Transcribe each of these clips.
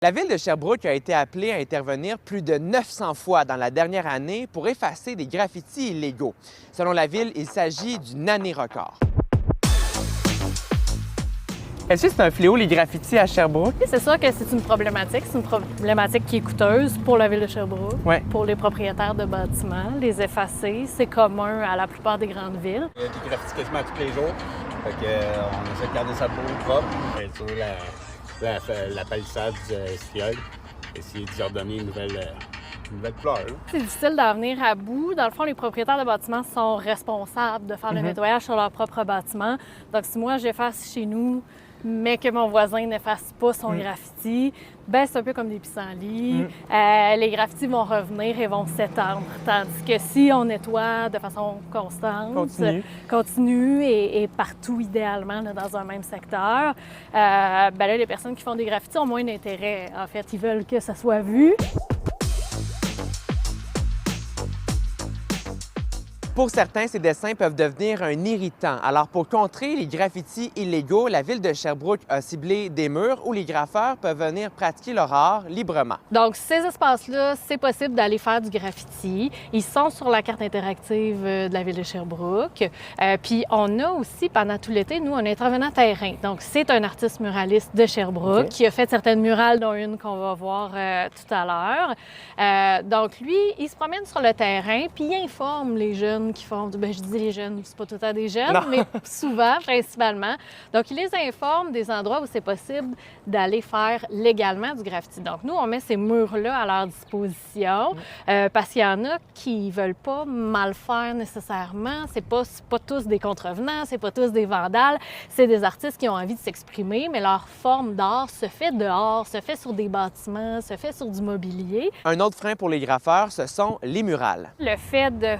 La ville de Sherbrooke a été appelée à intervenir plus de 900 fois dans la dernière année pour effacer des graffitis illégaux. Selon la ville, il s'agit d'une année record. Est-ce que c'est un fléau, les graffitis à Sherbrooke? C'est sûr que c'est une problématique. C'est une problématique qui est coûteuse pour la ville de Sherbrooke, pour les propriétaires de bâtiments. Les effacer, c'est commun à la plupart des grandes villes. Il y a des graffitis quasiment tous les jours. Fait que, on essaie de garder ça beau, propre. Sur la palissade du Stiol, essayer d'y redonner une nouvelle fleur. C'est difficile d'en venir à bout. Dans le fond, les propriétaires de bâtiments sont responsables de faire le nettoyage sur leur propre bâtiment. Donc, si moi, j'efface chez nous, mais que mon voisin n'efface pas son graffiti, ben c'est un peu comme des pissenlits. Les graffitis vont revenir et vont s'étendre. Tandis que si on nettoie de façon constante, continue et partout idéalement là, dans un même secteur, ben là, les personnes qui font des graffitis ont moins d'intérêt. En fait, ils veulent que ça soit vu. Pour certains, ces dessins peuvent devenir un irritant. Alors, pour contrer les graffitis illégaux, la ville de Sherbrooke a ciblé des murs où les graffeurs peuvent venir pratiquer leur art librement. Donc, ces espaces-là, c'est possible d'aller faire du graffiti. Ils sont sur la carte interactive de la ville de Sherbrooke. Puis, on a aussi, pendant tout l'été, nous, un intervenant terrain. Donc, c'est un artiste muraliste de Sherbrooke qui a fait certaines murales, dont une qu'on va voir tout à l'heure. Donc, lui, il se promène sur le terrain, puis il informe les jeunes qui font, bien, je dis les jeunes, c'est pas tout le temps des jeunes, mais souvent, principalement. Donc, ils les informent des endroits où c'est possible d'aller faire légalement du graffiti. Donc, nous, on met ces murs-là à leur disposition parce qu'il y en a qui veulent pas mal faire nécessairement. C'est pas tous des contrevenants, c'est pas tous des vandales. C'est des artistes qui ont envie de s'exprimer, mais leur forme d'art se fait dehors, se fait sur des bâtiments, se fait sur du mobilier. Un autre frein pour les graffeurs, ce sont les murales. Le fait de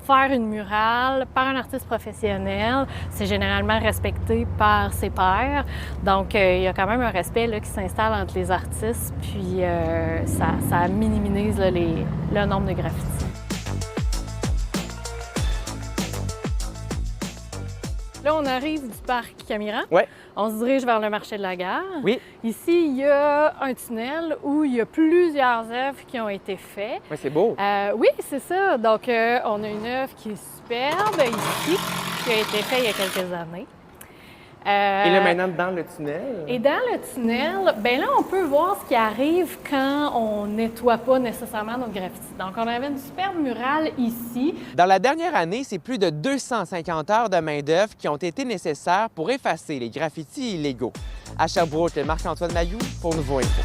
faire une murale par un artiste professionnel, c'est généralement respecté par ses pairs. Donc, il y a quand même un respect là, qui s'installe entre les artistes, puis ça minimise là, le nombre de graffitis. Là, on arrive du parc Camiran. On se dirige vers le marché de la gare. Ici, il y a un tunnel où il y a plusieurs œuvres qui ont été faites. C'est beau. Oui, c'est ça. Donc, on a une œuvre qui est superbe ici, qui a été faite il y a quelques années. Et là, maintenant, dans le tunnel? Et dans le tunnel, bien là, on peut voir ce qui arrive quand on nettoie pas nécessairement notre graffiti. Donc, on avait une superbe murale ici. Dans la dernière année, c'est plus de 250 heures de main-d'œuvre qui ont été nécessaires pour effacer les graffitis illégaux. À Sherbrooke, Marc-Antoine Mailloux pour Nouveau Info.